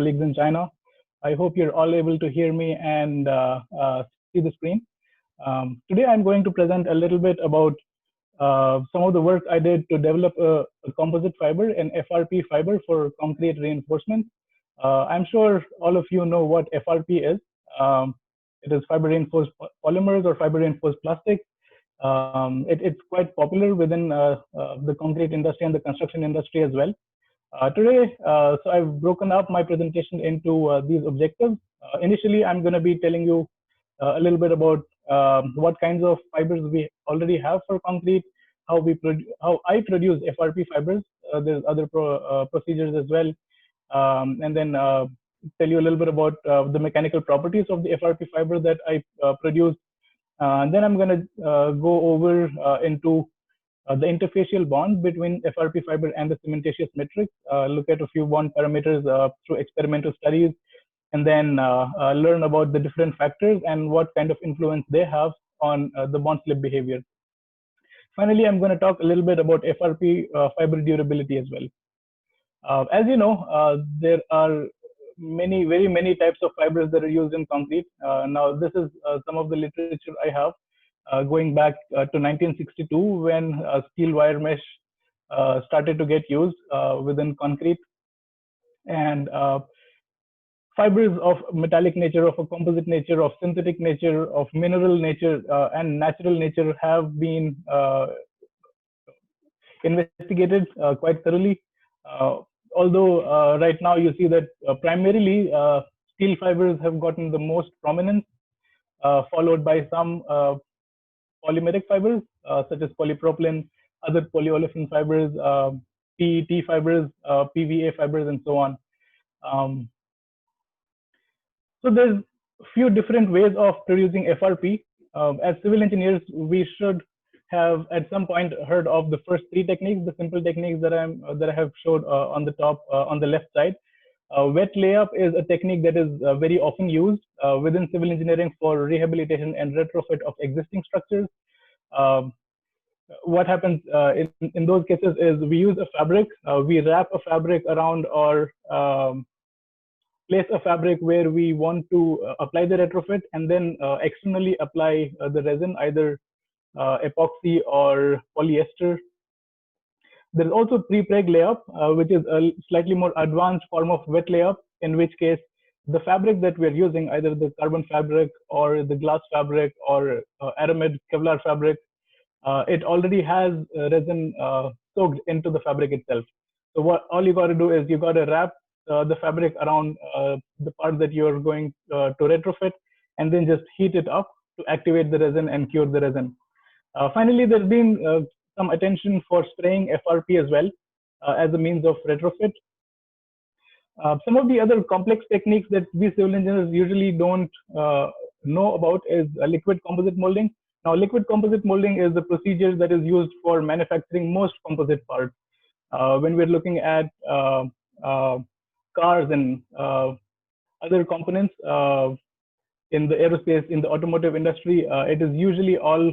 colleagues in China. I hope you're all able to hear me and see the screen. Today, I'm going to present a little bit about some of the work I did to develop a composite fiber, an FRP fiber for concrete reinforcement. I'm sure all of you know what FRP is. It is fiber reinforced polymers or fiber reinforced plastic. It's quite popular within the concrete industry and the construction industry as well. Today, so I've broken up my presentation into these objectives. Initially, I'm going to be telling you a little bit about what kinds of fibers we already have for concrete, how I produce FRP fibers. There's other procedures as well, and then tell you a little bit about the mechanical properties of the FRP fiber that I produce. And then I'm going to go over into the interfacial bond between FRP fiber and the cementitious matrix, look at a few bond parameters through experimental studies, and then learn about the different factors and what kind of influence they have on the bond slip behavior. Finally, I'm going to talk a little bit about FRP fiber durability as well. As you know, there are very many types of fibers that are used in concrete. Now, this is some of the literature I have. Going back to 1962, when steel wire mesh started to get used within concrete, and fibers of metallic nature, of a composite nature, of synthetic nature, of mineral nature, and natural nature have been investigated quite thoroughly. Although right now you see that primarily steel fibers have gotten the most prominence, followed by some polymeric fibers such as polypropylene, other polyolefin fibers, PET fibers, PVA fibers, and so on. So there's a few different ways of producing FRP. As civil engineers, we should have at some point heard of the first three techniques, the simple techniques that I have showed on the top, on the left side. Wet layup is a technique that is very often used within civil engineering for rehabilitation and retrofit of existing structures. What happens in those cases is we use a fabric, we wrap a fabric around or place a fabric where we want to apply the retrofit, and then externally apply the resin, either epoxy or polyester. There is also pre-preg layup, which is a slightly more advanced form of wet layup, in which case the fabric that we are using, either the carbon fabric or the glass fabric or aramid Kevlar fabric, it already has resin soaked into the fabric itself. So all you got to do is you got to wrap the fabric around the part that you're going to retrofit, and then just heat it up to activate the resin and cure the resin. Finally, there's been some attention for spraying FRP as well as a means of retrofit. Some of the other complex techniques that we civil engineers usually don't know about is liquid composite molding. Now, liquid composite molding is the procedure that is used for manufacturing most composite parts. When we're looking at cars and other components in the aerospace, in the automotive industry, it is usually all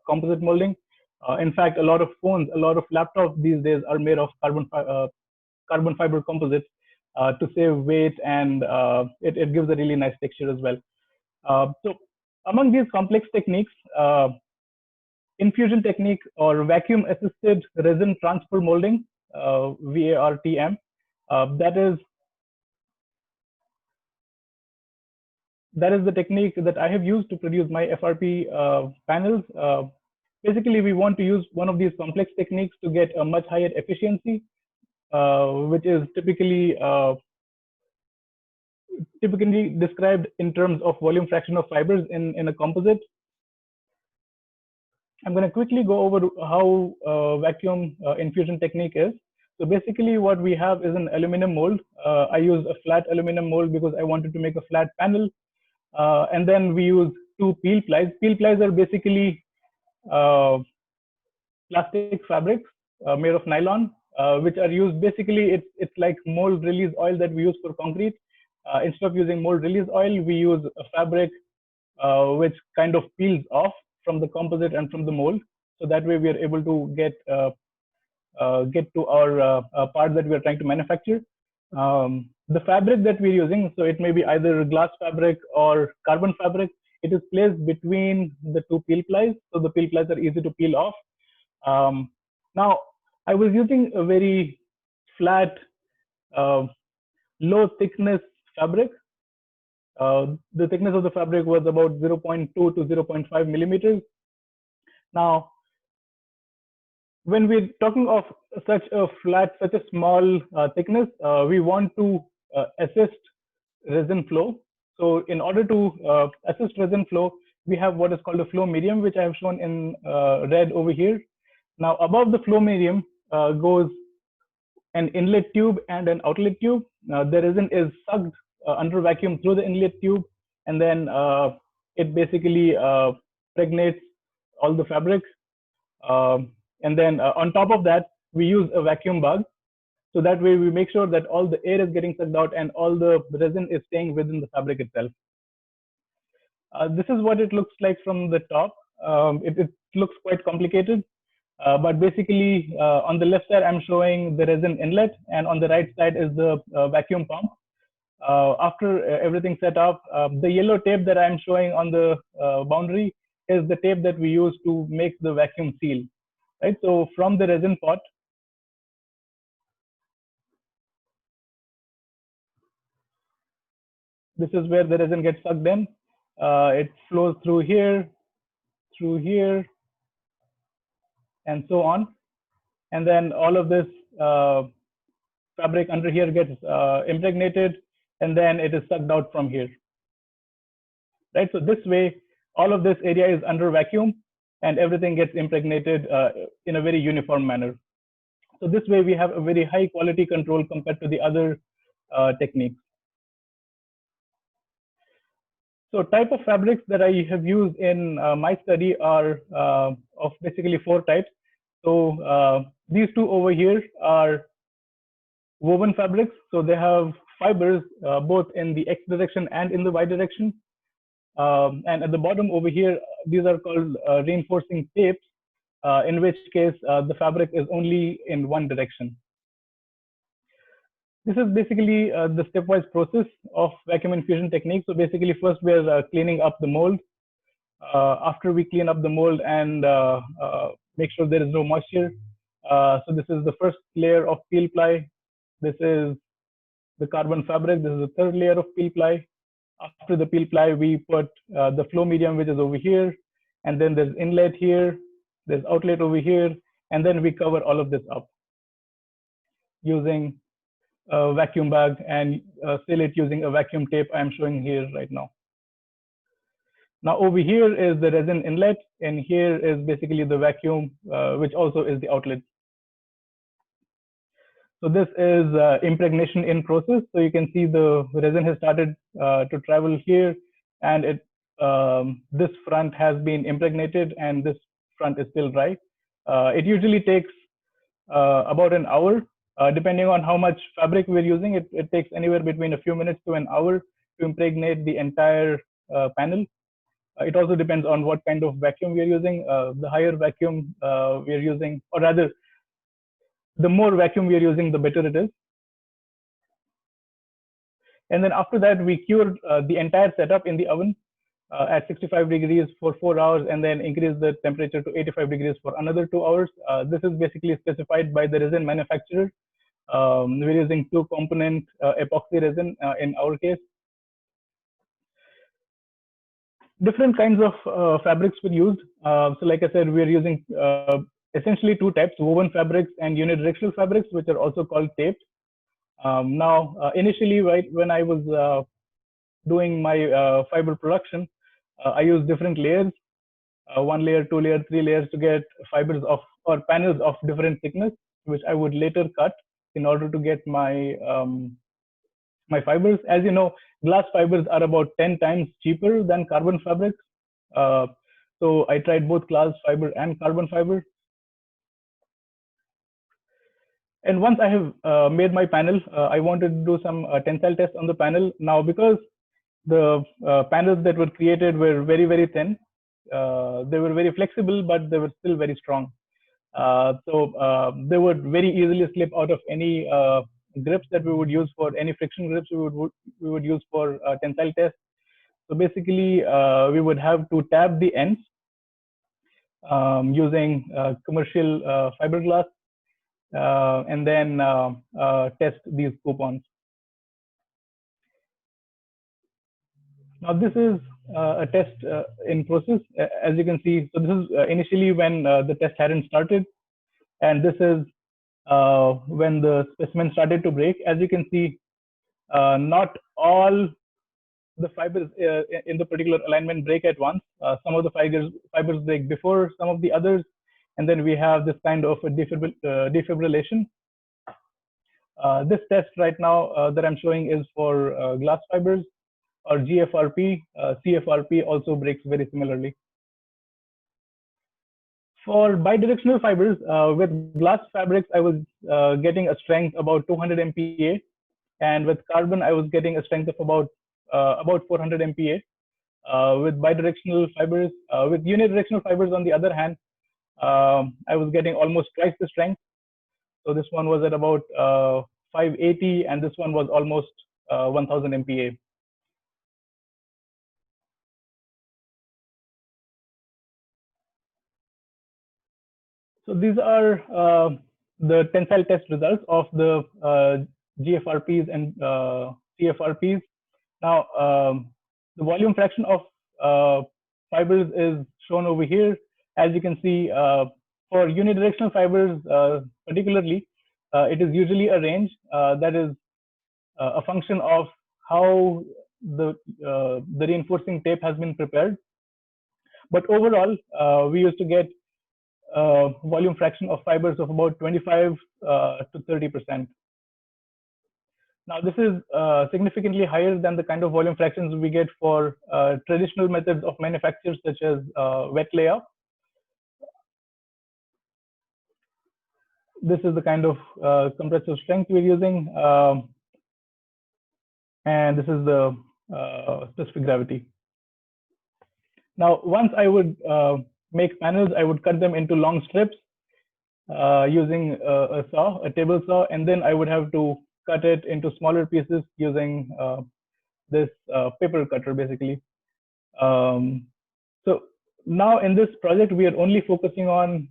composite molding. In fact, a lot of phones, a lot of laptops these days are made of carbon fiber composites to save weight, and it gives a really nice texture as well. So among these complex techniques, infusion technique or vacuum assisted resin transfer molding, VARTM, that is the technique that I have used to produce my FRP panels. Basically, we want to use one of these complex techniques to get a much higher efficiency, which is typically described in terms of volume fraction of fibers in a composite. I'm going to quickly go over how vacuum infusion technique is. So basically, what we have is an aluminum mold. I use a flat aluminum mold because I wanted to make a flat panel. And then we use two peel plies. Peel plies are basically plastic fabrics made of nylon, which are used basically, it's like mold release oil that we use for concrete. Instead of using mold release oil, we use a fabric which kind of peels off from the composite and from the mold. So that way we are able to get to our part that we are trying to manufacture. the fabric that we're using, so it may be either glass fabric or carbon fabric, it is placed between the two peel plies, so the peel plies are easy to peel off. Now, I was using a very flat, low thickness fabric. The thickness of the fabric was about 0.2 to 0.5 millimeters. Now, when we're talking of such a flat, such a small thickness, we want to assist resin flow. So in order to assist resin flow, we have what is called a flow medium, which I have shown in red over here. Now above the flow medium goes an inlet tube and an outlet tube. The resin is sucked under vacuum through the inlet tube, and then it basically pregnates all the fabric. And then on top of that, we use a vacuum bag. So that way we make sure that all the air is getting sucked out and all the resin is staying within the fabric itself. This is what it looks like from the top. It looks quite complicated, but basically on the left side, I'm showing the resin inlet, and on the right side is the vacuum pump. After everything set up, the yellow tape that I'm showing on the boundary is the tape that we use to make the vacuum seal. Right. So from the resin pot, this is where the resin gets sucked in. It flows through here, and so on. And then all of this fabric under here gets impregnated, and then it is sucked out from here. Right. So this way, all of this area is under vacuum, and everything gets impregnated in a very uniform manner. So this way, we have a very high quality control compared to the other techniques. So type of fabrics that I have used in my study are of basically 4 types. So these two over here are woven fabrics. So they have fibers both in the X direction and in the Y direction. And at the bottom over here, these are called reinforcing tapes, in which case the fabric is only in one direction. This is basically the stepwise process of vacuum infusion technique. So basically, first we're cleaning up the mold. After we clean up the mold and make sure there is no moisture. So this is the first layer of peel ply. This is the carbon fabric. This is the third layer of peel ply. After the peel ply, we put the flow medium, which is over here. And then there's inlet here. There's outlet over here. And then we cover all of this up using a vacuum bag and seal it using a vacuum tape I'm showing here right now. Now over here is the resin inlet, and here is basically the vacuum, which also is the outlet. So this is impregnation in process. So you can see the resin has started to travel here, and this front has been impregnated, and this front is still dry. It usually takes about an hour. Depending on how much fabric we're using, it takes anywhere between a few minutes to an hour to impregnate the entire panel. It also depends on what kind of vacuum we're using. The higher vacuum we're using, or rather, the more vacuum we're using, the better it is. And then after that, we cure the entire setup in the oven at 65 degrees for 4 hours, and then increase the temperature to 85 degrees for another 2 hours. This is basically specified by the resin manufacturer. We're using 2-component epoxy resin in our case. Different kinds of fabrics were used. So like I said, we're using essentially 2 types, woven fabrics and unidirectional fabrics, which are also called tapes. Now, initially, right when I was doing my fiber production, I used different layers, 1 layer, 2 layer, 3 layers to get fibers of, or panels of different thickness, which I would later cut in order to get my my fibers. As you know, glass fibers are about 10 times cheaper than carbon fabrics. So I tried both glass fiber and carbon fiber. And once I have made my panel, I wanted to do some tensile tests on the panel. Now, because the panels that were created were very, very thin, they were very flexible, but they were still very strong. So they would very easily slip out of any grips that we would use for any friction grips we would use for tensile tests. So basically, we would have to tab the ends using commercial fiberglass and then test these coupons. Now this is a test in process, as you can see. So this is initially when the test hadn't started, and this is when the specimen started to break. As you can see, not all the fibers in the particular alignment break at once. Some of the fibers break before some of the others, and then we have this kind of a defibrillation. This test right now that I'm showing is for glass fibers or GFRP. CFRP also breaks very similarly. For bidirectional fibers, with glass fabrics, I was getting a strength about 200 MPa, and with carbon, I was getting a strength of about 400 MPa. With bidirectional fibers, with unidirectional fibers, on the other hand, I was getting almost twice the strength. So this one was at about 580, and this one was almost 1000 MPa. So these are the tensile test results of the GFRPs and CFRPs. Now, the volume fraction of fibers is shown over here. As you can see, for unidirectional fibers particularly, it is usually a range that is a function of how the reinforcing tape has been prepared. But overall, we used to get volume fraction of fibers of about 25 to 30%. Now, this is significantly higher than the kind of volume fractions we get for traditional methods of manufacture, such as wet layup. This is the kind of compressive strength we're using, and this is the specific gravity. Now, once I would make panels, I would cut them into long strips using a saw, a table saw, and then I would have to cut it into smaller pieces using this paper cutter, basically. So now in this project, we are only focusing on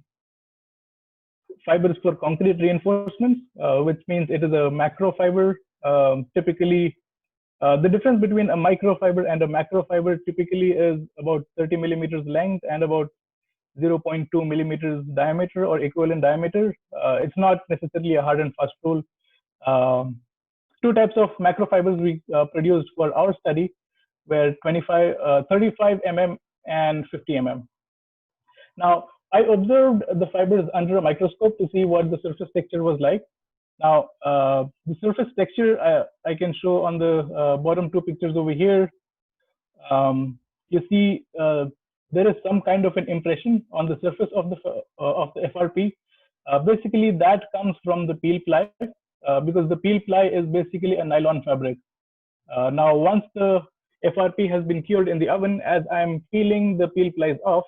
fibers for concrete reinforcements, which means it is a macro fiber. Typically, the difference between a microfiber and a macro fiber typically is about 30 millimeters length and about 0.2 millimeters diameter or equivalent diameter. It's not necessarily a hard and fast rule. Two types of macrofibers we produced for our study were 35 mm and 50 mm. Now, I observed the fibers under a microscope to see what the surface texture was like. Now, the surface texture I can show on the bottom two pictures over here. You see there is some kind of an impression on the surface of the FRP. Basically, that comes from the peel ply, because the peel ply is basically a nylon fabric. Now, once the FRP has been cured in the oven, as I'm peeling the peel plies off,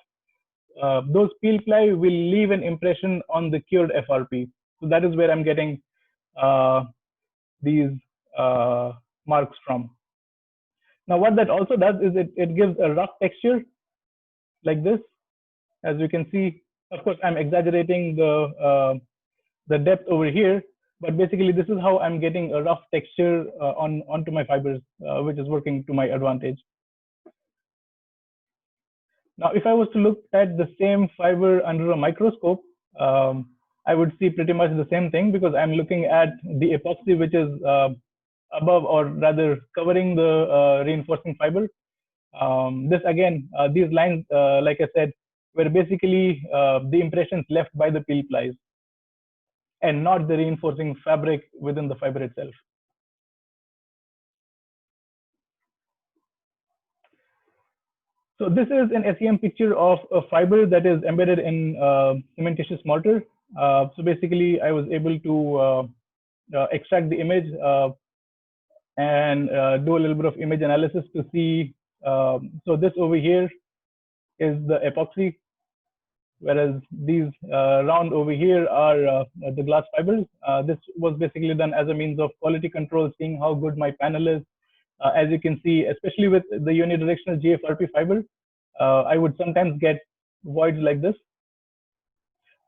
those peel ply will leave an impression on the cured FRP. So that is where I'm getting these marks from. Now, what that also does is it gives a rough texture like this. As you can see, of course, I'm exaggerating the depth over here, but basically this is how I'm getting a rough texture onto my fibers, which is working to my advantage. Now, if I was to look at the same fiber under a microscope, I would see pretty much the same thing, because I'm looking at the epoxy, which is above, or rather covering the reinforcing fiber. This again, these lines, like I said, were basically the impressions left by the peel plies and not the reinforcing fabric within the fiber itself. So this is an SEM picture of a fiber that is embedded in cementitious mortar. So basically, I was able to extract the image and do a little bit of image analysis to see. So this over here is the epoxy. whereas these round over here are the glass fibers. This was basically done as a means of quality control, seeing how good my panel is. As you can see, especially with the unidirectional GFRP fiber, I would sometimes get voids like this.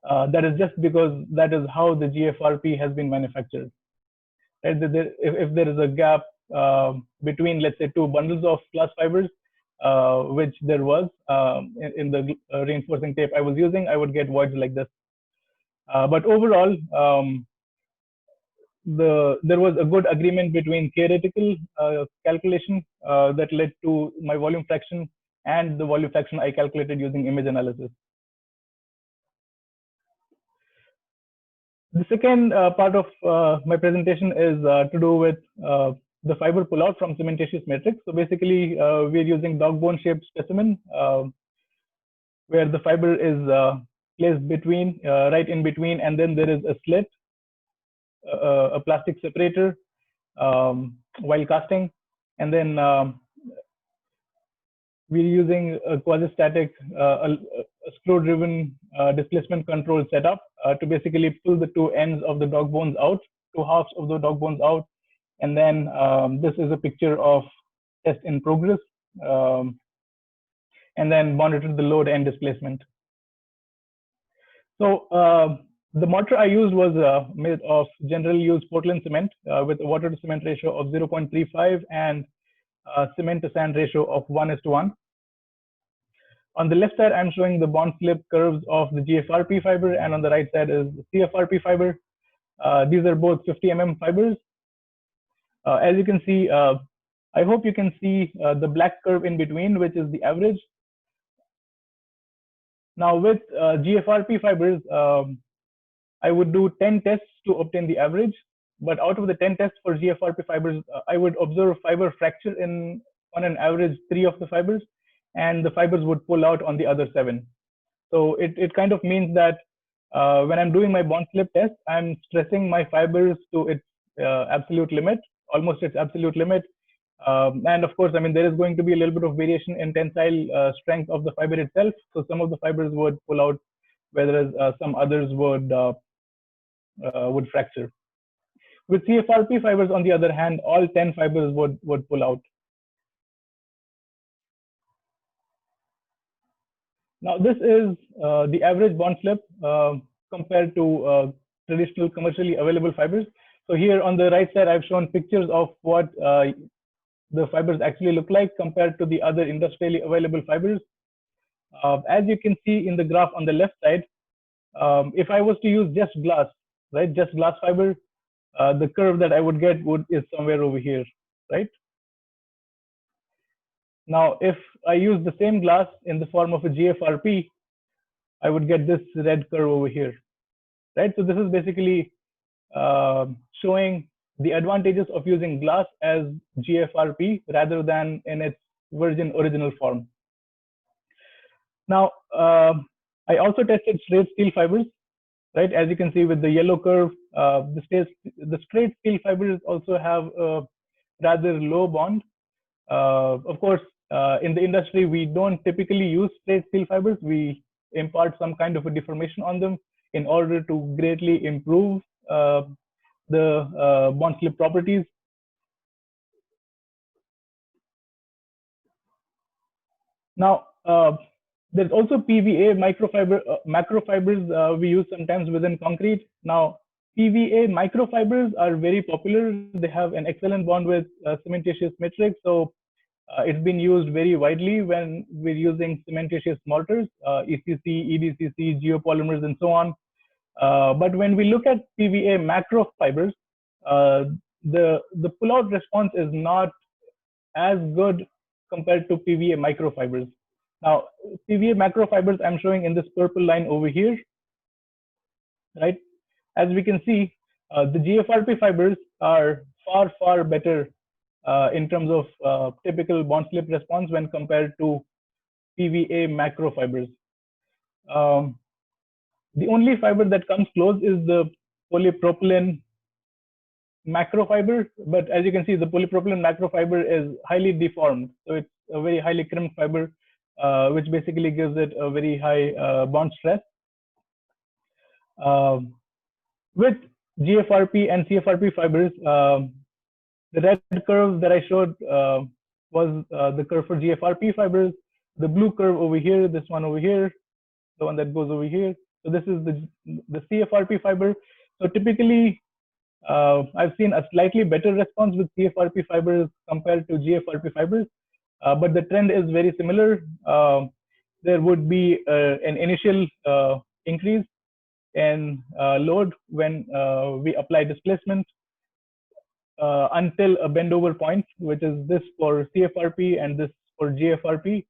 That is just because that is how the GFRP has been manufactured. Right? If there is a gap between, let's say, two bundles of glass fibers, which there was in the reinforcing tape I was using, I would get voids like this. But overall, there was a good agreement between theoretical calculation that led to my volume fraction and the volume fraction I calculated using image analysis. The second part of my presentation is to do with the fiber pullout from cementitious matrix. So basically, we're using dog bone shaped specimen where the fiber is placed between, right in between, and then there is a slit, a plastic separator while casting, and then we're using a quasi-static, a screw-driven displacement control setup to basically pull the two ends of the dog bones out, two halves of the dog bones out, and then this is a picture of test in progress, and then monitor the load and displacement. So the mortar I used was made of general use Portland cement with a water to cement ratio of 0.35 and cement to sand ratio of 1:1. On the left side, I'm showing the bond slip curves of the GFRP fiber, and on the right side is the CFRP fiber. These are both 50 mm fibers. As you can see, I hope you can see the black curve in between, which is the average. Now with GFRP fibers, I would do 10 tests to obtain the average, but out of the 10 tests for GFRP fibers, I would observe fiber fracture on an average 3 of the fibers, and the fibers would pull out on the other 7. So it kind of means that when I'm doing my bond slip test, I'm stressing my fibers to its absolute limit, almost its absolute limit. And of course, I mean, there is going to be a little bit of variation in tensile strength of the fiber itself. So some of the fibers would pull out, whereas some others would fracture. With CFRP fibers, on the other hand, all 10 fibers would pull out. Now, this is the average bond slip compared to traditional commercially available fibers. So here on the right side, I've shown pictures of what the fibers actually look like compared to the other industrially available fibers. As you can see in the graph on the left side, if I was to use just glass, right, just glass fiber, the curve that I would get is somewhere over here, right? Now, if I use the same glass in the form of a GFRP, I would get this red curve over here, right? So this is basically showing the advantages of using glass as GFRP rather than in its virgin original form. Now, I also tested straight steel fibers, right? As you can see with the yellow curve, the straight steel fibers also have a rather low bond. Of course, in the industry, we don't typically use straight steel fibers. We impart some kind of a deformation on them in order to greatly improve the bond slip properties. Now, there's also PVA macrofibers we use sometimes within concrete. Now, PVA microfibers are very popular. They have an excellent bond with cementitious matrix. So it's been used very widely when we're using cementitious mortars, ECC, EDCC, geopolymers, and so on. But when we look at PVA macro fibers, the pullout response is not as good compared to PVA microfibers. Now, PVA macrofibers I'm showing in this purple line over here, right? As we can see, the GFRP fibers are far, far better in terms of typical bond slip response when compared to PVA macrofibers. The only fiber that comes close is the polypropylene macrofiber, but as you can see, the polypropylene macrofiber is highly deformed. So it's a very highly crimped fiber. which basically gives it a very high bond stress. With GFRP and CFRP fibers, the red curve that I showed was the curve for GFRP fibers. The blue curve over here, this one over here, the one that goes over here. So this is the CFRP fiber. So typically, I've seen a slightly better response with CFRP fibers compared to GFRP fibers, but the trend is very similar. There would be an initial increase in load when we apply displacement until a bend over point, which is this for CFRP and this for GFRP.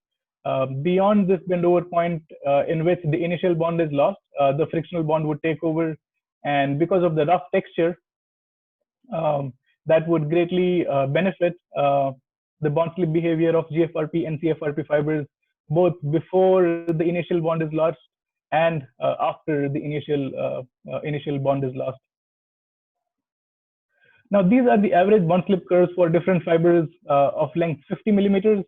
Beyond this bend over point in which the initial bond is lost, the frictional bond would take over, and because of the rough texture, that would greatly benefit the bond slip behavior of GFRP and CFRP fibers, both before the initial bond is lost and after the initial bond is lost. Now, these are the average bond slip curves for different fibers of length 50 millimeters.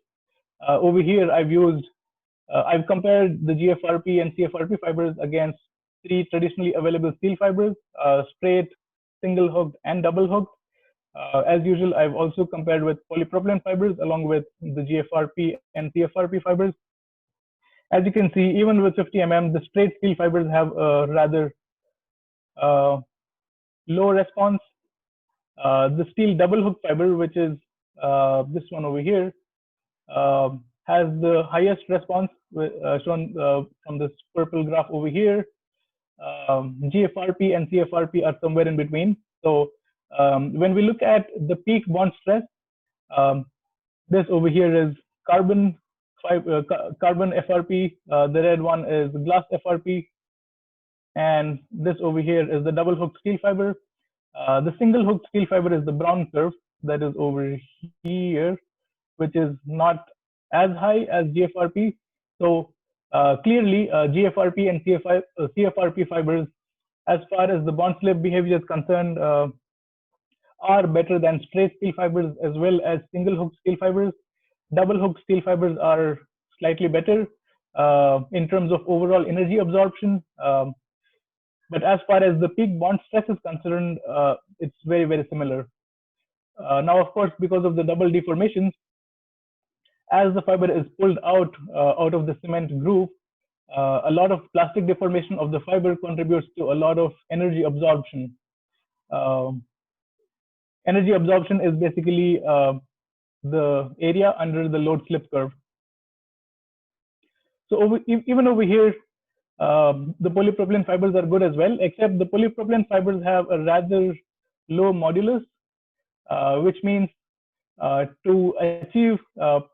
Over here, I've compared the GFRP and CFRP fibers against 3 traditionally available steel fibers, straight, single hooked, and double hooked. As usual, I've also compared with polypropylene fibers along with the GFRP and CFRP fibers. As you can see, even with 50 mm, the straight steel fibers have a rather low response. The steel double hook fiber, which is this one over here, has the highest response, shown from this purple graph over here. GFRP and CFRP are somewhere in between. So when we look at the peak bond stress, this over here is carbon FRP, the red one is glass FRP, and this over here is the double hook steel fiber. The single hook steel fiber is the brown curve that is over here, which is not as high as GFRP. So clearly, GFRP and CFRP fibers, as far as the bond slip behavior is concerned, are better than straight steel fibers as well as single hook steel fibers. Double hook steel fibers are slightly better in terms of overall energy absorption. But as far as the peak bond stress is concerned, it's very, very similar. Now, of course, because of the double deformations, as the fiber is pulled out of the cement groove, a lot of plastic deformation of the fiber contributes to a lot of energy absorption. Energy absorption is basically the area under the load slip curve. So even over here, the polypropylene fibers are good as well, except the polypropylene fibers have a rather low modulus, which means to achieve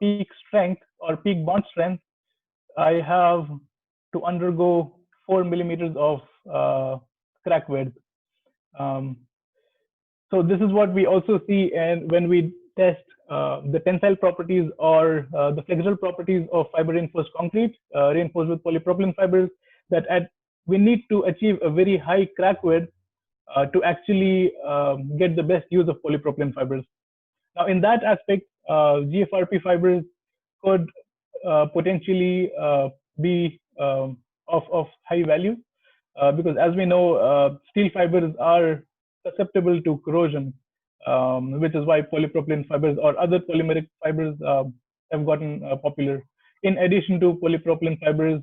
peak strength or peak bond strength, I have to undergo 4 millimeters of crack width. So this is what we also see, and when we test the tensile properties or the flexural properties of fiber reinforced concrete reinforced with polypropylene fibers, that we need to achieve a very high crack width to actually get the best use of polypropylene fibers. Now, in that aspect, GFRP fibers could potentially be of high value because, as we know, steel fibers are susceptible to corrosion, which is why polypropylene fibers or other polymeric fibers have gotten popular. In addition to polypropylene fibers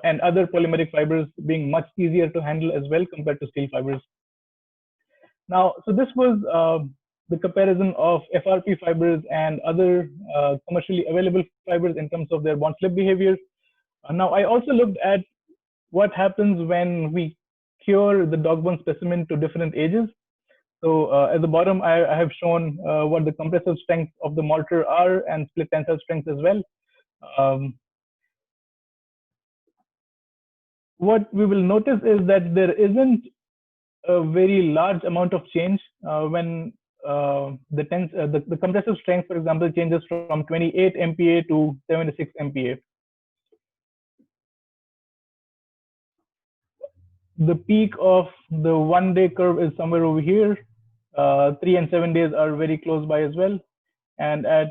and other polymeric fibers being much easier to handle as well compared to steel fibers. Now, so this was the comparison of FRP fibers and other commercially available fibers in terms of their bond slip behavior. Now, I also looked at what happens when we cure the dog bone specimen to different ages. So at the bottom, I have shown what the compressive strength of the mortar are and split tensile strength as well. What we will notice is that there isn't a very large amount of change when the compressive strength, for example, changes from 28 MPa to 76 MPa. The peak of the 1-day curve is somewhere over here. 3 and 7 days are very close by as well. And at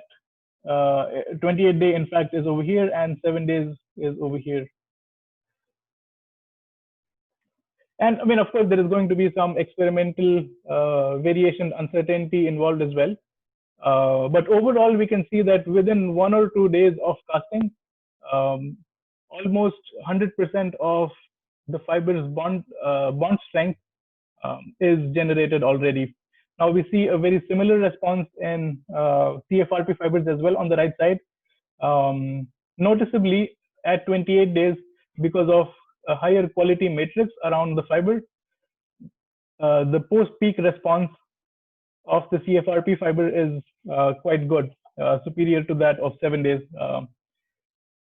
28 day in fact is over here, and 7 days is over here. And I mean, of course, there is going to be some experimental variation uncertainty involved as well. But overall, we can see that within 1 or 2 days of casting, almost 100% of the fiber's bond strength is generated already. Now we see a very similar response in CFRP fibers as well on the right side. Noticeably, at 28 days, because of a higher quality matrix around the fiber, the post-peak response of the CFRP fiber is quite good, superior to that of 7 days.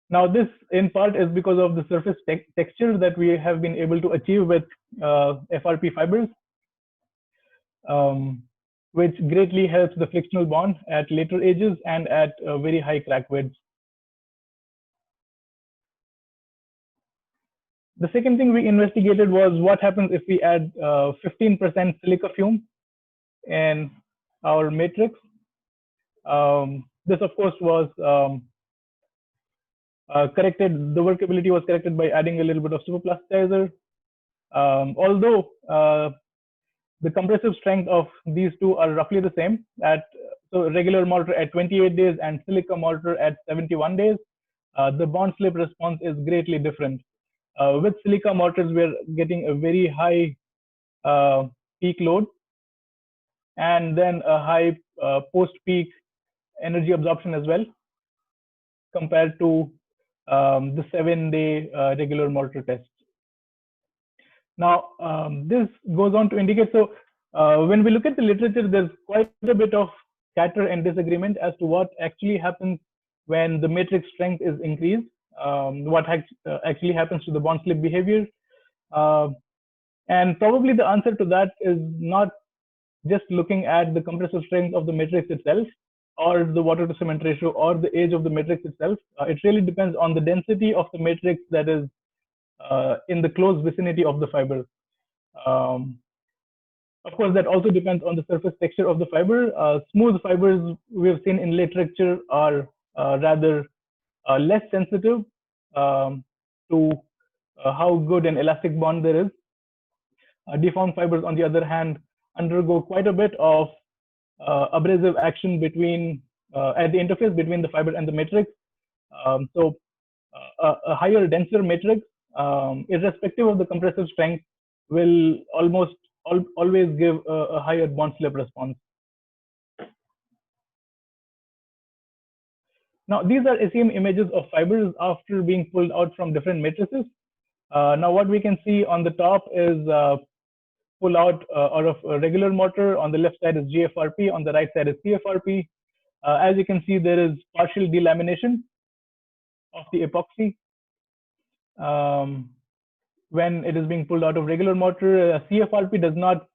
Now, this in part is because of the surface texture that we have been able to achieve with FRP fibers, which greatly helps the frictional bond at later ages and at very high crack widths. The second thing we investigated was what happens if we add 15% silica fume in our matrix. This, of course, was corrected. The workability was corrected by adding a little bit of superplasticizer. Although the compressive strength of these two are roughly the same, so regular mortar at 28 days and silica mortar at 71 days, the bond slip response is greatly different. With silica mortars, we're getting a very high peak load and then a high post-peak energy absorption as well, compared to the 7-day regular mortar test. Now, this goes on to indicate, so when we look at the literature, there's quite a bit of scatter and disagreement as to what actually happens when the matrix strength is increased, what actually happens to the bond slip behavior. And probably the answer to that is not just looking at the compressive strength of the matrix itself, or the water to cement ratio, or the age of the matrix itself. It really depends on the density of the matrix that is in the close vicinity of the fiber. Of course, that also depends on the surface texture of the fiber. Smooth fibers we've seen in literature are rather less sensitive to how good an elastic bond there is. Deformed fibers, on the other hand, undergo quite a bit of abrasive action between at the interface between the fiber and the matrix. So a higher, denser matrix, irrespective of the compressive strength, will almost always give a higher bond slip response. Now, these are SEM images of fibers after being pulled out from different matrices. Now, what we can see on the top is pull out of a regular mortar. On the left side is GFRP, on the right side is CFRP. As you can see, there is partial delamination of the epoxy when it is being pulled out of regular mortar. CFRP does not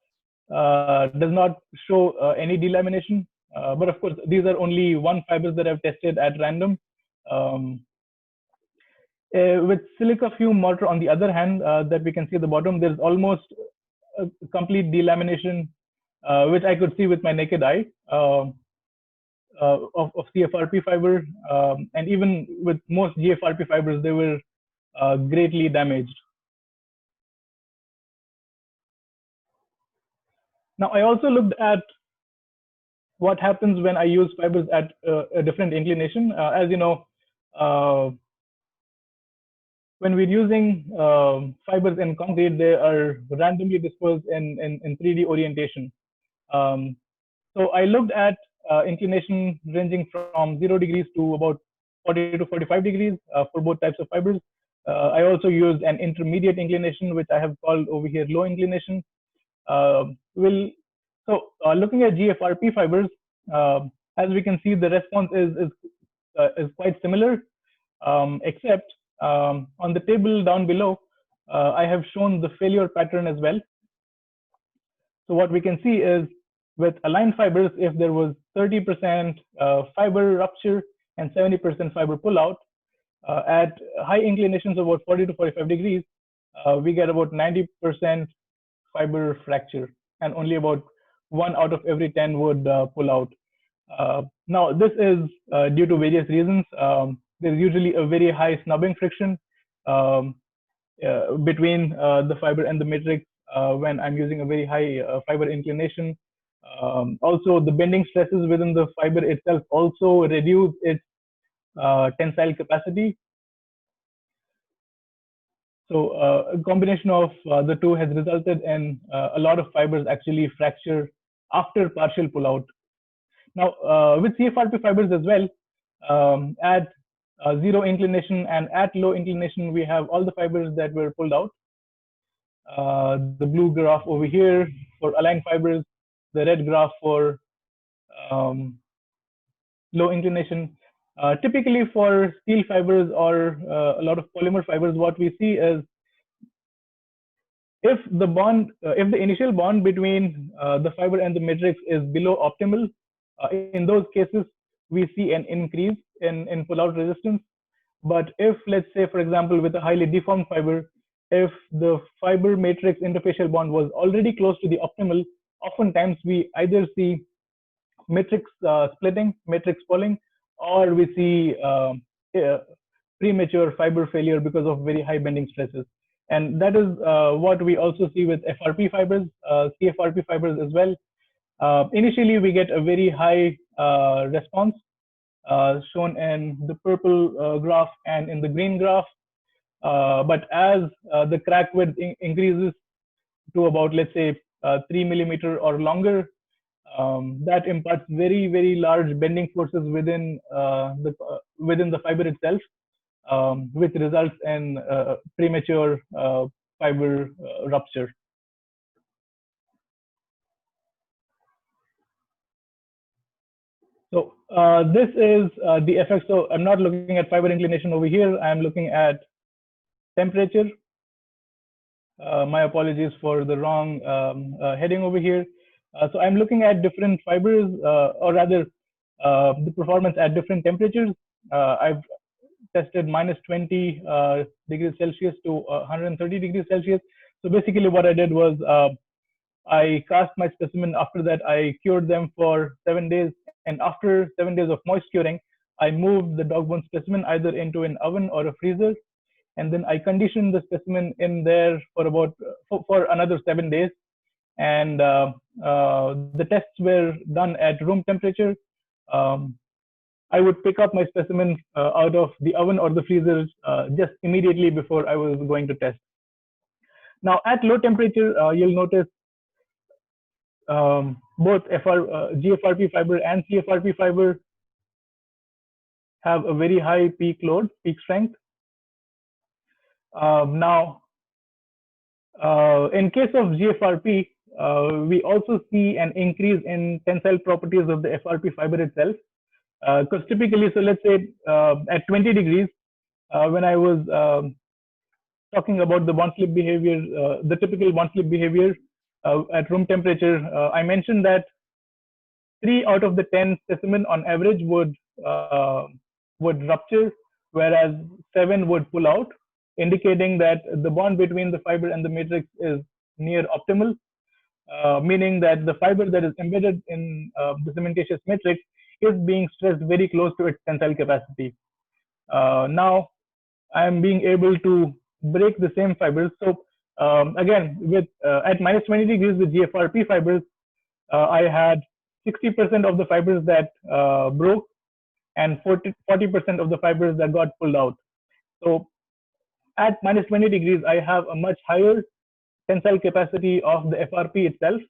show any delamination, but of course these are only one fibers that I've tested at random. With silica fume mortar, on the other hand, that we can see at the bottom, there's almost a complete delamination, which I could see with my naked eye, of CFRP fiber, and even with most GFRP fibers, they were greatly damaged. Now, I also looked at what happens when I use fibers at a different inclination. As you know, when we're using fibers in concrete, they are randomly disposed in 3D orientation. So I looked at inclination ranging from 0 degrees to about 40 to 45 degrees for both types of fibers. I also used an intermediate inclination, which I have called over here low inclination. Looking at GFRP fibers, as we can see, the response is quite similar, except on the table down below, I have shown the failure pattern as well. So what we can see is with aligned fibers, if there was 30% fiber rupture and 70% fiber pullout, at high inclinations of about 40 to 45 degrees, we get about 90% fiber fracture, and only about 1 out of every 10 would pull out. Now, this is due to various reasons. There's usually a very high snubbing friction um, between the fiber and the matrix when I'm using a very high fiber inclination. Also, the bending stresses within the fiber itself also reduce its tensile capacity. So a combination of the two has resulted in a lot of fibers actually fracture after partial pullout. Now, with CFRP fibers as well, at zero inclination and at low inclination, we have all the fibers that were pulled out. The blue graph over here for aligned fibers, the red graph for um, low inclination. Typically for steel fibers or a lot of polymer fibers, what we see is if the initial bond between the fiber and the matrix is below optimal, in those cases, we see an increase in pull-out resistance. But if, let's say, for example, with a highly deformed fiber, if the fiber matrix interfacial bond was already close to the optimal, oftentimes we either see matrix splitting, matrix pulling, or we see premature fiber failure because of very high bending stresses. And that is what we also see with FRP fibers, CFRP fibers as well. Initially, we get a very high response shown in the purple graph and in the green graph. But as the crack width increases to about, let's say, 3 millimeter or longer, that imparts very, very large bending forces within the fiber itself, which results in premature fiber rupture. So this is the effect. So I'm not looking at fiber inclination over here. I'm looking at temperature. My apologies for the wrong heading over here. So I'm looking at different fibers, or rather, the performance at different temperatures. I've tested minus 20 degrees Celsius to 130 degrees Celsius. So basically, what I did was I cast my specimen. After that, I cured them for 7 days. And after 7 days of moist curing, I moved the dog bone specimen either into an oven or a freezer. And then I conditioned the specimen in there for about for another 7 days. And the tests were done at room temperature. I would pick up my specimen out of the oven or the freezer just immediately before I was going to test. Now, at low temperature, you'll notice both GFRP fiber and CFRP fiber have a very high peak load, peak strength. Now, in case of GFRP, we also see an increase in tensile properties of the FRP fiber itself. Because typically, so let's say at 20 degrees, when I was talking about the bond slip behavior, the typical bond slip behavior at room temperature, I mentioned that 3 out of the 10 specimen on average would rupture, whereas 7 would pull out, indicating that the bond between the fiber and the matrix is near optimal, meaning that the fiber that is embedded in the cementitious matrix is being stressed very close to its tensile capacity. Now, I am being able to break the same fibers. So again, with at minus 20 degrees with GFRP fibers, I had 60% of the fibers that broke and 40% of the fibers that got pulled out. So at minus 20 degrees, I have a much higher tensile capacity of the FRP itself.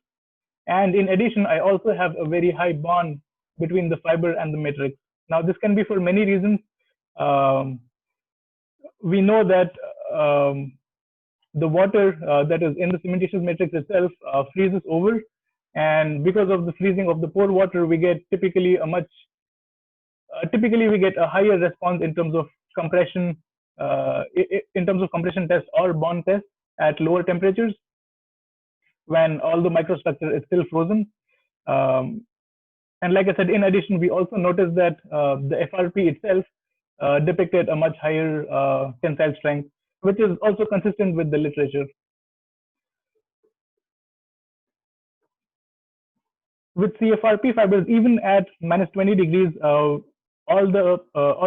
And in addition, I also have a very high bond between the fiber and the matrix. Now, this can be for many reasons. We know that the water that is in the cementitious matrix itself freezes over. And because of the freezing of the pore water, we get typically a higher response in terms of compression, test or bond test at lower temperatures when all the microstructure is still frozen. And like I said, in addition, we also noticed that the FRP itself depicted a much higher tensile strength, which is also consistent with the literature. with CFRP fibers, even at -20 degrees, all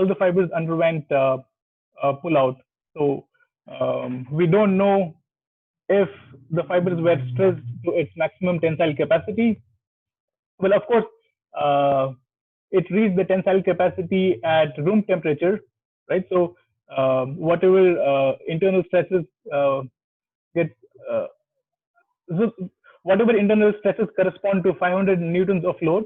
the fibers underwent pull out. So we don't know if the fibers were stressed to its maximum tensile capacity. Well, of course, uh, it reached the tensile capacity at room temperature, right? So whatever internal stresses get uh, so whatever internal stresses correspond to 500 newtons of load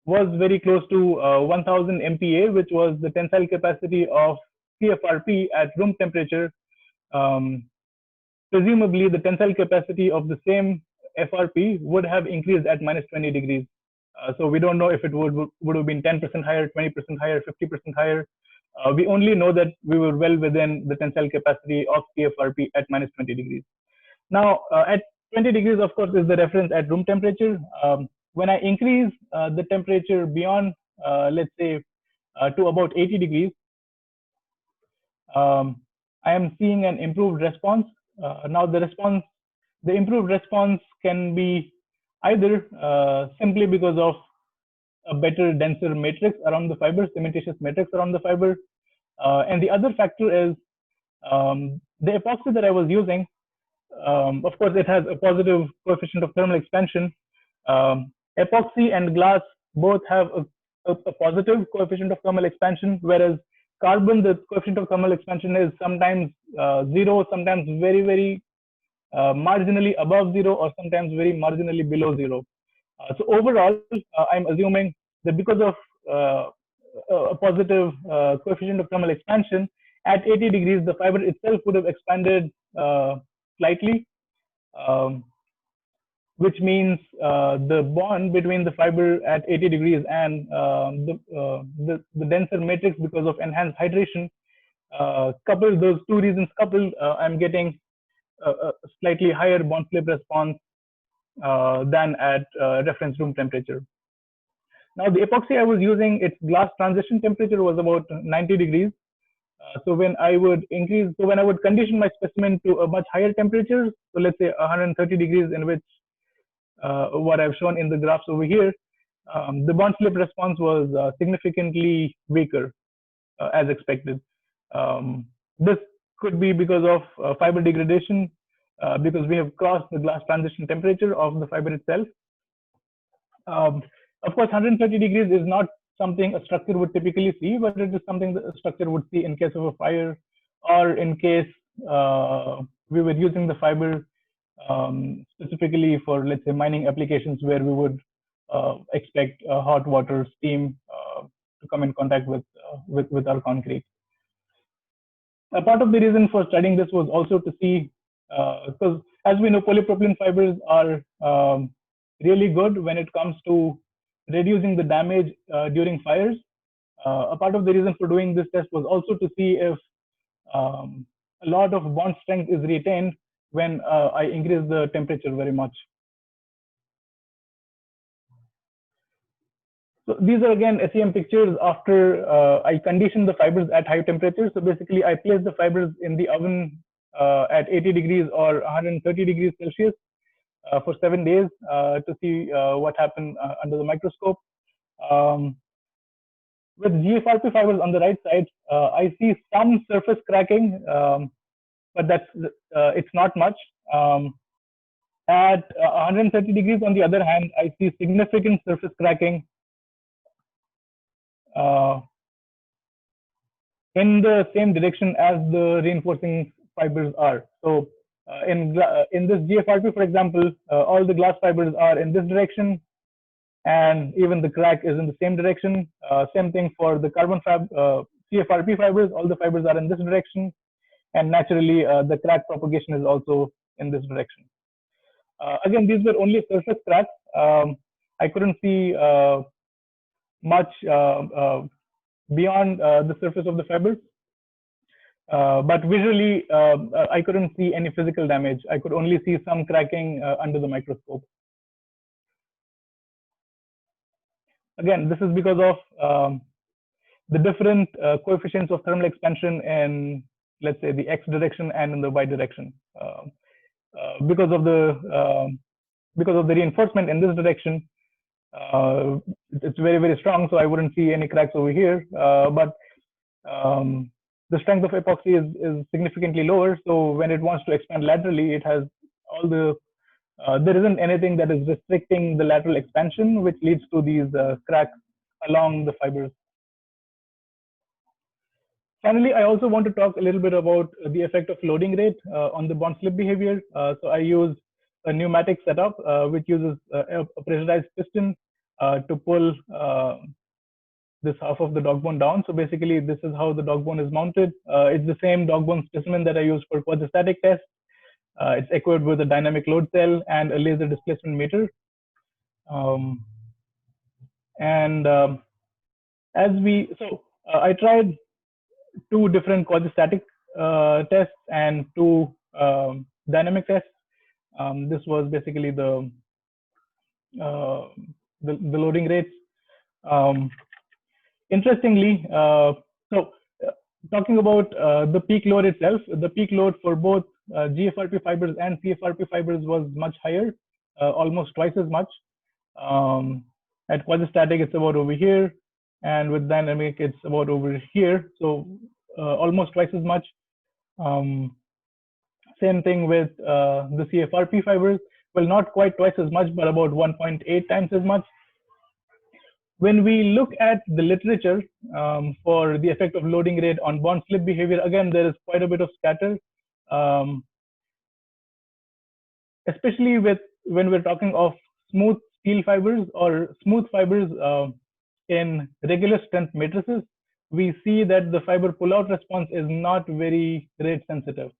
was very close to 1000 MPa, which was the tensile capacity of CFRP at room temperature. Um, Presumably, the tensile capacity of the same FRP would have increased at -20 degrees. So we don't know if it would have been 10% higher, 20% higher, 50% higher. We only know that we were well within the tensile capacity of CFRP at -20 degrees. Now, at 20 degrees, of course, is the reference at room temperature. When I increase the temperature beyond, let's say, to about 80 degrees, I am seeing an improved response. Now, the improved response can be either simply because of a better, denser matrix around the fiber, cementitious matrix around the fiber. And the other factor is the epoxy that I was using. Of course, it has a positive coefficient of thermal expansion. Epoxy and glass both have a positive coefficient of thermal expansion, whereas carbon, the coefficient of thermal expansion is sometimes zero, sometimes very, very marginally above zero, or sometimes very marginally below zero. So overall, I'm assuming that because of a positive coefficient of thermal expansion, at 80 degrees, the fiber itself would have expanded slightly, um, which means the bond between the fiber at 80 degrees and the denser matrix, because of enhanced hydration, coupled, those two reasons coupled, I'm getting a slightly higher bond slip response than at reference room temperature. Now, the epoxy I was using, its glass transition temperature was about 90 degrees. So when I would condition my specimen to a much higher temperature, so let's say 130 degrees, in which what I've shown in the graphs over here, the bond slip response was significantly weaker, as expected. This could be because of fiber degradation, because we have crossed the glass transition temperature of the fiber itself. Of course, 130 degrees is not something a structure would typically see, but it is something that a structure would see in case of a fire, or in case we were using the fiber specifically for, let's say, mining applications, where we would expect hot water, steam to come in contact with our concrete. A part of the reason for studying this was also to see, because as we know, polypropylene fibers are really good when it comes to reducing the damage during fires. A part of the reason for doing this test was also to see if a lot of bond strength is retained when I increase the temperature very much. So these are again SEM pictures after I conditioned the fibers at high temperature. So basically, I placed the fibers in the oven at 80 degrees or 130 degrees Celsius for 7 days to see what happened under the microscope. With GFRP fibers on the right side, I see some surface cracking, but it's not much. At 130 degrees, on the other hand, I see significant surface cracking in the same direction as the reinforcing fibers are. So in this GFRP, for example, all the glass fibers are in this direction, and even the crack is in the same direction. Same thing for the carbon CFRP fibers, all the fibers are in this direction, and naturally the crack propagation is also in this direction. Again, these were only surface cracks. I couldn't see much beyond the surface of the fibers. But visually, I couldn't see any physical damage. I could only see some cracking under the microscope. Again, this is because of the different coefficients of thermal expansion in, let's say, the X direction and in the Y direction. Because of the reinforcement in this direction, it's very, very strong, so I wouldn't see any cracks over here. But the strength of epoxy is significantly lower. So when it wants to expand laterally, it has all the there isn't anything that is restricting the lateral expansion, which leads to these cracks along the fibers. Finally, I also want to talk a little bit about the effect of loading rate on the bond slip behavior. So I use a pneumatic setup, which uses a pressurized piston to pull this half of the dog bone down. So basically, this is how the dog bone is mounted. It's the same dog bone specimen that I use for quasi-static tests. It's equipped with a dynamic load cell and a laser displacement meter. I tried two different quasi-static tests and two dynamic tests. This was basically the loading rates. Interestingly, talking about the peak load itself, the peak load for both GFRP fibers and CFRP fibers was much higher, almost twice as much. At quasi-static, it's about over here, and with dynamic, it's about over here. So almost twice as much. Same thing with the CFRP fibers. Well, not quite twice as much, but about 1.8 times as much. When we look at the literature for the effect of loading rate on bond slip behavior, again, there is quite a bit of scatter, especially when we're talking of smooth steel fibers or smooth fibers in regular strength matrices. We see that the fiber pullout response is not very rate sensitive.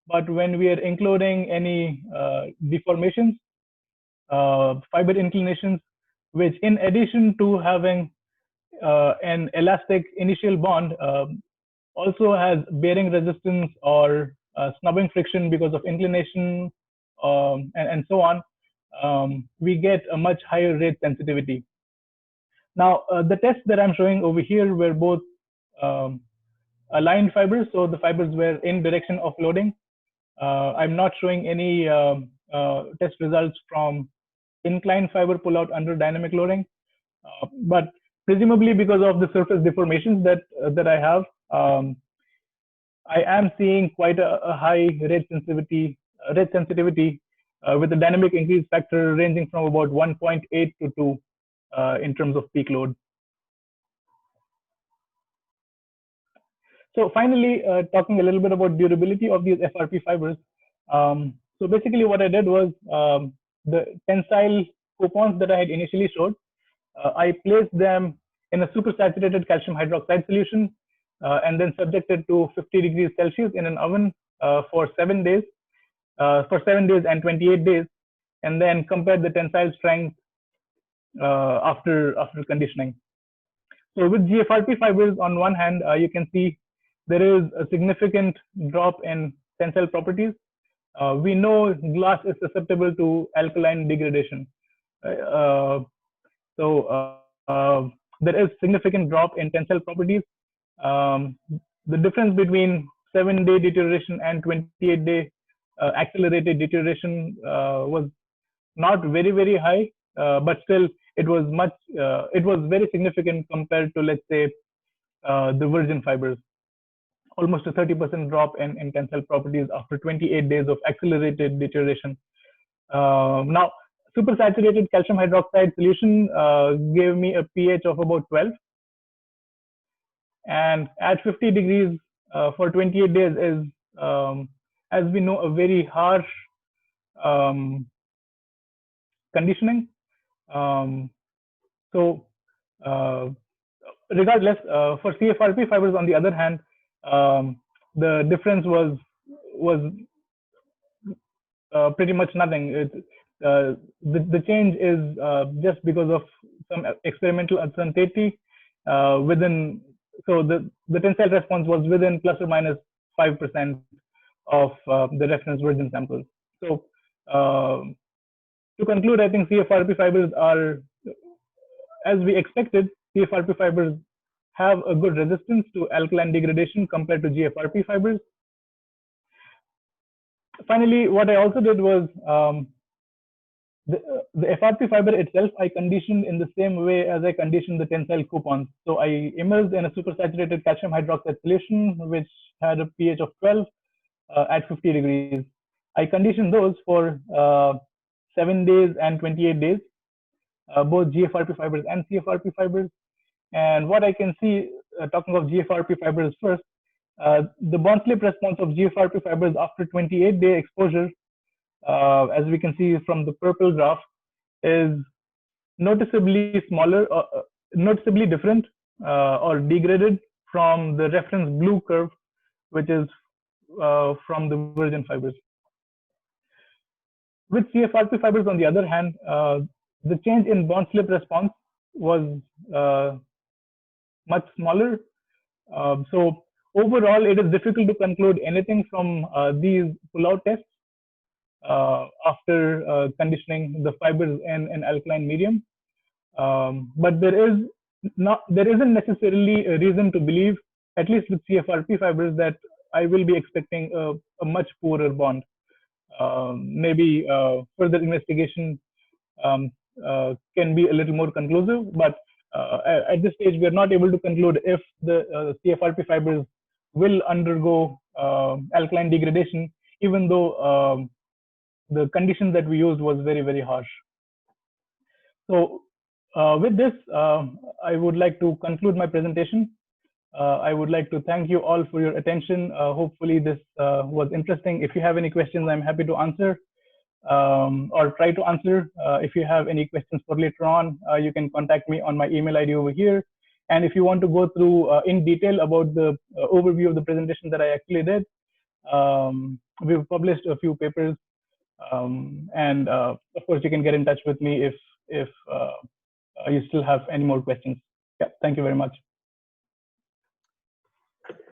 But when we are including any deformations, fiber inclinations, which in addition to having an elastic initial bond, also has bearing resistance or snubbing friction because of inclination and so on, we get a much higher rate sensitivity. Now, the tests that I'm showing over here were both aligned fibers, so the fibers were in direction of loading. I'm not showing any test results from inclined fiber pullout under dynamic loading, but presumably because of the surface deformations that I have, I am seeing quite a high rate sensitivity with the dynamic increase factor ranging from about 1.8 to 2 in terms of peak load. So finally, talking a little bit about durability of these FRP fibers. So basically what I did was the tensile coupons that I had initially showed, I placed them in a supersaturated calcium hydroxide solution and then subjected to 50 degrees Celsius in an oven for 7 days, and 28 days, and then compared the tensile strength after conditioning. So with GFRP fibers, on one hand, you can see there is a significant drop in tensile properties. We know glass is susceptible to alkaline degradation. There is significant drop in tensile properties. The difference between 7-day deterioration and 28-day accelerated deterioration was not very, very high, but still it was very significant compared to, let's say, the virgin fibers. Almost a 30% drop in tensile properties after 28 days of accelerated deterioration. Now, supersaturated calcium hydroxide solution gave me a pH of about 12. And at 50 degrees for 28 days is, as we know, a very harsh conditioning. Regardless, for CFRP fibers, on the other hand, the difference was pretty much nothing. The change is just because of some experimental uncertainty within. So the tensile response was within plus or minus 5% of the reference virgin samples. So to conclude, I think CFRP fibers are, as we expected, CFRP fibers have a good resistance to alkaline degradation compared to GFRP fibers. Finally, what I also did was the FRP fiber itself, I conditioned in the same way as I conditioned the tensile coupons. So I immersed in a supersaturated calcium hydroxide solution, which had a pH of 12 at 50 degrees. I conditioned those for 7 days and 28 days, both GFRP fibers and CFRP fibers. And what I can see, talking of GFRP fibers first, the bond slip response of GFRP fibers after 28-day exposure, as we can see from the purple graph, is noticeably smaller, noticeably different or degraded from the reference blue curve, which is from the virgin fibers. With CFRP fibers, on the other hand, the change in bond slip response was much smaller. So overall, it is difficult to conclude anything from these pull-out tests after conditioning the fibers in an alkaline medium. But there isn't necessarily a reason to believe, at least with CFRP fibers, that I will be expecting a much poorer bond. Maybe further investigation can be a little more conclusive, but at this stage, we are not able to conclude if the CFRP fibers will undergo alkaline degradation, even though the conditions that we used was very, very harsh. So with this, I would like to conclude my presentation. I would like to thank you all for your attention. Hopefully this was interesting. If you have any questions, I'm happy to answer or try to answer. If you have any questions for later on, you can contact me on my email ID over here. And if you want to go through in detail about the overview of the presentation that I actually did, we've published a few papers. And of course, you can get in touch with me if you still have any more questions. Yeah, thank you very much.